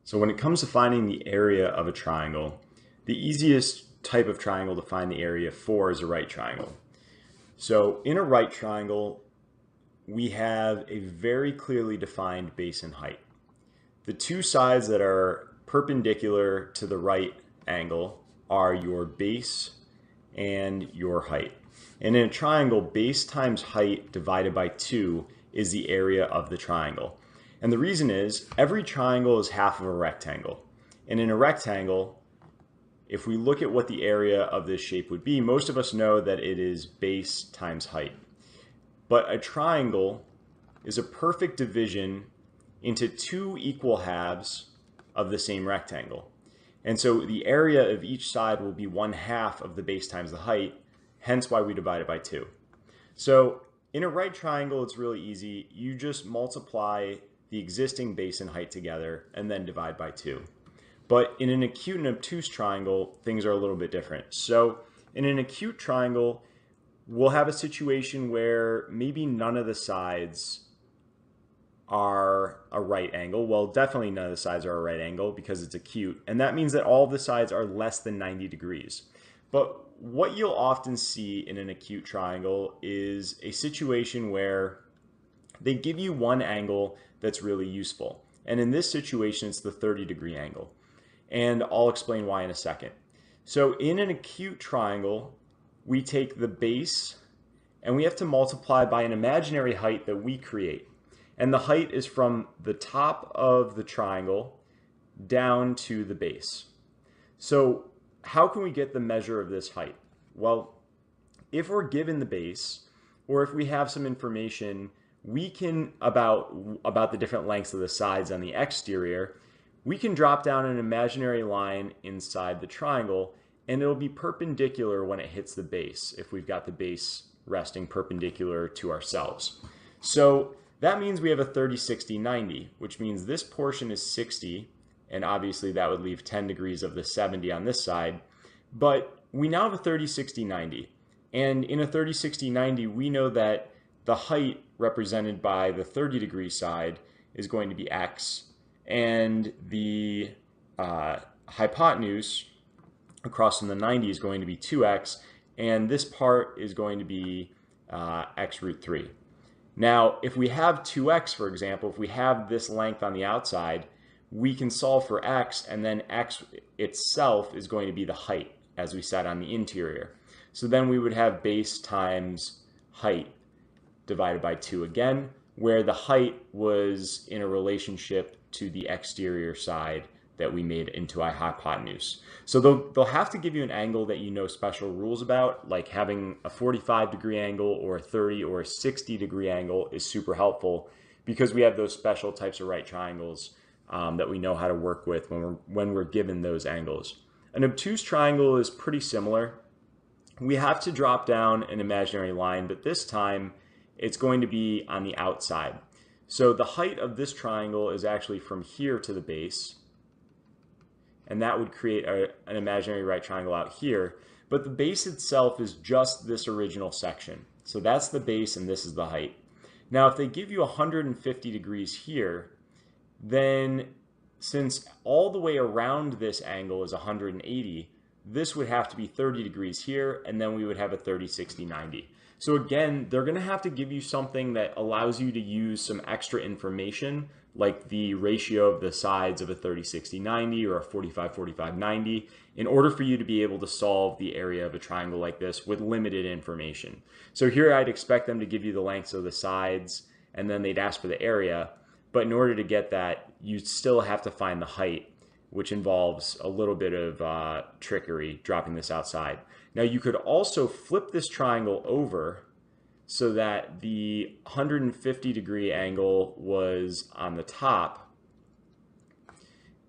So when it comes to finding the area of a triangle, the easiest type of triangle to find the area for is a right triangle. So in a right triangle, we have a very clearly defined base and height. The two sides that are perpendicular to the right angle are your base and your height. And in a triangle, base times height divided by 2 is the area of the triangle. And the reason is every triangle is half of a rectangle. And in a rectangle, if we look at what the area of this shape would be, most of us know that it is base times height. But a triangle is a perfect division into two equal halves of the same rectangle. And so the area of each side will be 1/2 of the base times the height, hence why we divide it by 2. So in a right triangle, it's really easy. You just multiply the existing base and height together and then divide by 2. But in an acute and obtuse triangle, things are a little bit different. So in an acute triangle, we'll have a situation where maybe none of the sides are a right angle. Well, definitely none of the sides are a right angle because it's acute. And that means that all of the sides are less than 90 degrees. But what you'll often see in an acute triangle is a situation where they give you one angle that's really useful. And in this situation, it's the 30-degree angle. And I'll explain why in a second. So in an acute triangle, we take the base and we have to multiply by an imaginary height that we create. And the height is from the top of the triangle down to the base. So how can we get the measure of this height? Well, if we're given the base, or if we have some information we can about the different lengths of the sides on the exterior, we can drop down an imaginary line inside the triangle, and it'll be perpendicular when it hits the base, if we've got the base resting perpendicular to ourselves. So that means we have a 30, 60, 90, which means this portion is 60, and obviously that would leave 10 degrees of the 70 on this side. But we now have a 30, 60, 90. And in a 30, 60, 90, we know that the height represented by the 30-degree side is going to be x, and the hypotenuse across from the 90 is going to be 2x, and this part is going to be x root 3. Now, if we have 2x, for example, if we have this length on the outside, we can solve for x, and then x itself is going to be the height, as we said on the interior. So then we would have base times height divided by 2 again, where the height was in a relationship to the exterior side that we made into a hypotenuse. So they'll have to give you an angle that you know special rules about, like having a 45-degree angle or a 30 or a 60-degree angle is super helpful because we have those special types of right triangles that we know how to work with when we're given those angles. An obtuse triangle is pretty similar. We have to drop down an imaginary line, but this time it's going to be on the outside. So the height of this triangle is actually from here to the base, and that would create an imaginary right triangle out here. But the base itself is just this original section. So that's the base and this is the height. Now if they give you 150 degrees here, then since all the way around this angle is 180, this would have to be 30 degrees here, and then we would have a 30, 60, 90. So again, they're going to have to give you something that allows you to use some extra information, like the ratio of the sides of a 30, 60, 90 or a 45, 45, 90, in order for you to be able to solve the area of a triangle like this with limited information. So here I'd expect them to give you the lengths of the sides, and then they'd ask for the area. But in order to get that, you still have to find the height, which involves a little bit of trickery, dropping this outside. Now you could also flip this triangle over so that the 150-degree angle was on the top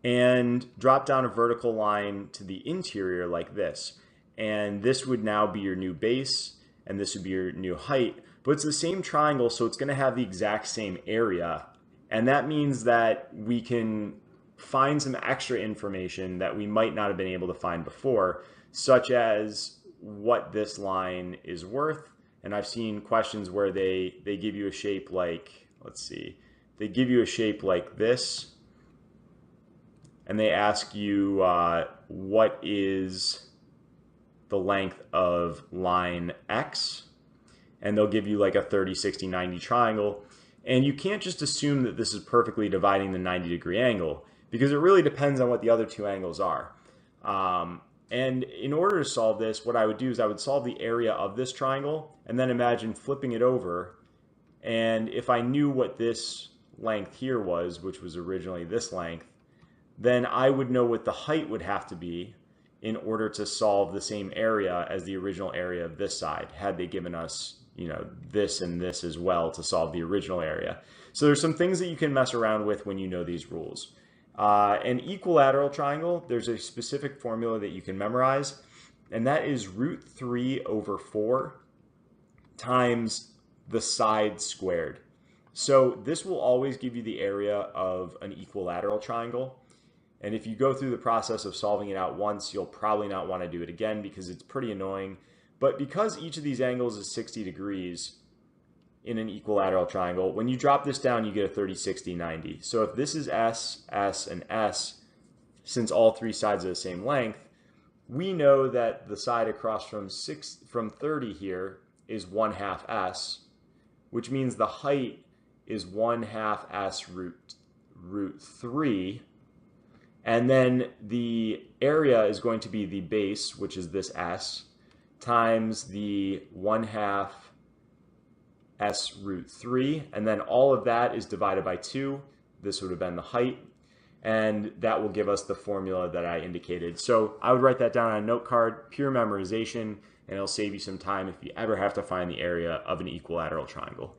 and drop down a vertical line to the interior like this. And this would now be your new base, and this would be your new height. But it's the same triangle, so it's going to have the exact same area. And that means that we can find some extra information that we might not have been able to find before, such as what this line is worth. And I've seen questions where they give you a shape like, let's see, they give you a shape like this, and they ask you what is the length of line X, and they'll give you like a 30, 60, 90 triangle. And you can't just assume that this is perfectly dividing the 90-degree angle, because it really depends on what the other two angles are. And in order to solve this, what I would do is I would solve the area of this triangle and then imagine flipping it over. And if I knew what this length here was, which was originally this length, then I would know what the height would have to be in order to solve the same area as the original area of this side, had they given us, you know, this and this as well to solve the original area. So there's some things that you can mess around with when you know these rules. An equilateral triangle, there's a specific formula that you can memorize, and that is √3/4 times the side squared. So this will always give you the area of an equilateral triangle. And if you go through the process of solving it out once, you'll probably not want to do it again because it's pretty annoying. But because each of these angles is 60 degrees in an equilateral triangle, when you drop this down, you get a 30, 60, 90. So if this is S, S, and S, since all three sides are the same length, we know that the side across from 30 here is 1/2 S, which means the height is 1/2 S root 3. And then the area is going to be the base, which is this S, times the 1/2 S root 3. And then all of that is divided by 2. This would have been the height. And that will give us the formula that I indicated. So I would write that down on a note card, pure memorization, and it'll save you some time if you ever have to find the area of an equilateral triangle.